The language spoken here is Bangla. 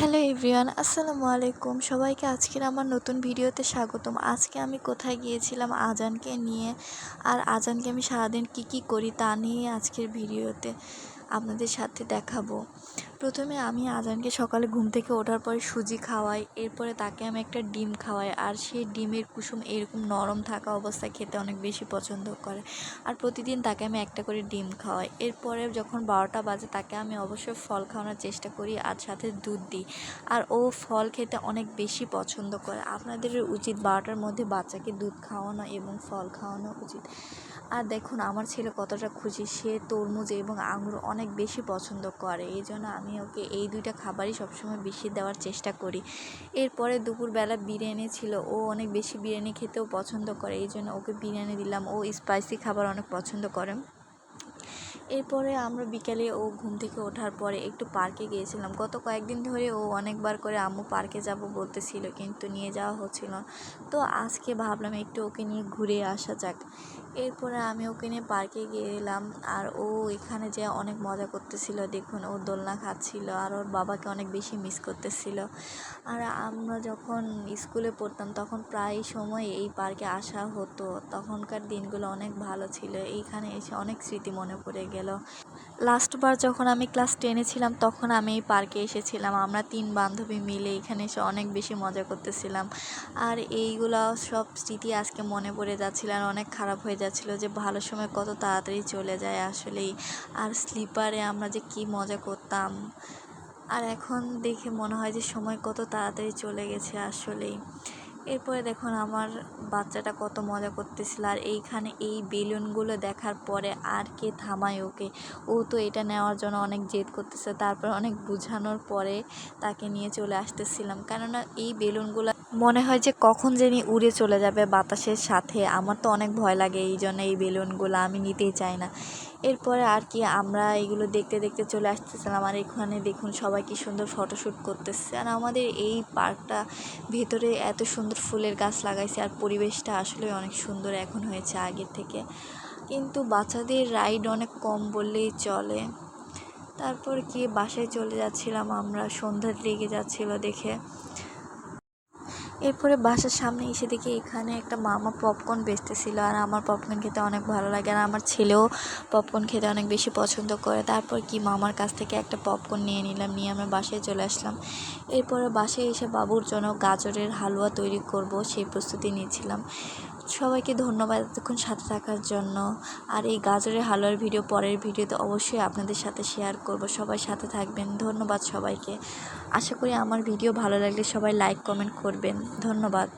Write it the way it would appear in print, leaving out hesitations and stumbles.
হ্যালো এভরিওয়ান, আসসালামু আলাইকুম। সবাইকে আজকের আমার নতুন ভিডিওতে স্বাগতম। আজকে আমি কোথায় গিয়েছিলাম আজানকে নিয়ে, আর আজানকে আমি সারাদিন কি করি তা নিয়ে আজকের ভিডিওতে আপনাদের সাথে দেখাবো। প্রথমে আমি আজানকে সকালে ঘুম থেকে ওঠার পরে সুজি খাওয়াই, এরপরে তাকে আমি একটা ডিম খাওয়াই, আর সেই ডিমের কুসুম এরকম নরম থাকা অবস্থায় খেতে অনেক বেশি পছন্দ করে। আর প্রতিদিন তাকে আমি একটা করে ডিম খাওয়াই। এরপরে যখন 12টা বাজে তাকে আমি অবশ্যই ফল খাওয়ানোর চেষ্টা করি আর সাথে দুধ দিই। আর ও ফল খেতে অনেক বেশি পছন্দ করে। আপনাদের উচিত 12টার মধ্যে বাচ্চাকে দুধ খাওয়ানো এবং ফল খাওয়ানো উচিত। আর দেখুন আমার ছেলে কতটা খুশি, সে তরমুজ এবং আঙুর অনেক বেশি পছন্দ করে। এই জন্য আমি ওকে এই দুইটা খাবারই সবসময় বেশি দেওয়ার চেষ্টা করি। এরপরে দুপুরবেলা বিরিয়ানি ছিল, ও অনেক বেশি বিরিয়ানি খেতেও পছন্দ করে, এই জন্য ওকে বিরিয়ানি দিলাম। ও স্পাইসি খাবার অনেক পছন্দ করে। এরপরে আমরা বিকেলে ও ঘুম থেকে ওঠার পরে একটু পার্কে গিয়েছিলাম। গত কয়েকদিন ধরে ও অনেকবার করে আম্মু পার্কে যাব বলতেছিল, কিন্তু নিয়ে যাওয়া হচ্ছিল না। তো আজকে ভাবলাম একটু ওকে নিয়ে ঘুরে আসা যাক। এরপরে আমি ওকে নিয়ে পার্কে গেলাম, আর ও এখানে যে অনেক মজা করতেছিল। দেখুন ও দোলনা খাচ্ছিল আর ওর বাবাকে অনেক বেশি মিস করতেছিল। আর আমরা যখন স্কুলে পড়তাম তখন প্রায় সময় এই পার্কে আসা হতো। তখনকার দিনগুলো অনেক ভালো ছিল। এইখানে এসে অনেক স্মৃতি মনে পড়ে গেল। লাস্টবার যখন আমি ক্লাস 10-এ ছিলাম তখন আমি এই পার্কে এসেছিলাম। আমরা 3 বান্ধবী মিলে এখানে এসে অনেক বেশি মজা করতেছিলাম। আর এইগুলো সব স্মৃতি আজকে মনে পড়ে যাচ্ছিল, আর অনেক খারাপ হয়ে যাচ্ছিল যে ভালো সময় কত তাড়াতাড়ি চলে যায় আসলেই। আর স্লিপারে আমরা যে কি মজা করতাম, আর এখন দেখে মনে হয় যে সময় কত তাড়াতাড়ি চলে গেছে আসলেই। এরপরে দেখুন আমার বাচ্চাটা কত মজা করতেছিল, আর এইখানে এই বেলুনগুলো দেখার পরে আর কে থামায় ওকে। ও তো এটা নেওয়ার জন্য অনেক জেদ করতেছে। তারপর অনেক বোঝানোর পরে তাকে নিয়ে চলে আসতেছিলাম, কেননা এই বেলুনগুলো মনে হয় যে কখন জানি উড়ে চলে যাবে বাতাসের সাথে। আমার তো অনেক ভয় লাগে, এই জন্য এই বেলুনগুলো আমি নিতেই চাই না। এরপরে আর কি আমরা এগুলো দেখতে দেখতে চলে আসতেছিলাম। আর এখানে দেখুন সবাই কি সুন্দর ফটোশ্যুট করতেছে। আর আমাদের এই পার্কটা ভেতরে এত সুন্দর ফুলের গাছ লাগাইছে, আর পরিবেশটা আসলে অনেক সুন্দর এখন হয়েছে আগের থেকে। কিন্তু বাচ্চাদের রাইড অনেক কম বললেই চলে। তারপর কি বাসায় চলে যাচ্ছিলাম আমরা, সন্ধ্যা লেগে যাচ্ছিল দেখে। এরপরে বাসার সামনে এসে দেখি এখানে একটা মামা পপকর্ন বেচতেছিল, আর আমার পপকর্ন খেতে অনেক ভালো লাগে, আর আমার ছেলেও পপকর্ন খেতে অনেক বেশি পছন্দ করে। তারপর কি মামার কাছ থেকে একটা পপকর্ন নিয়ে নিলাম, নিয়ে আমরা বাসায় চলে আসলাম। এরপরে বাসায় এসে বাবুর জন্য গাজরের হালুয়া তৈরি করব, সেই প্রস্তুতি নিয়েছিলাম। সবাইকে ধন্যবাদ এতক্ষণ সাথে থাকার জন্য। আর এই গাজরের হালুয়ার ভিডিও পরের ভিডিওতে অবশ্যই আপনাদের সাথে শেয়ার করব। সবাই সাথে থাকবেন। ধন্যবাদ সবাইকে। আশা করি আমার ভিডিও ভালো লাগলে সবাই লাইক কমেন্ট করবেন। ধন্যবাদ।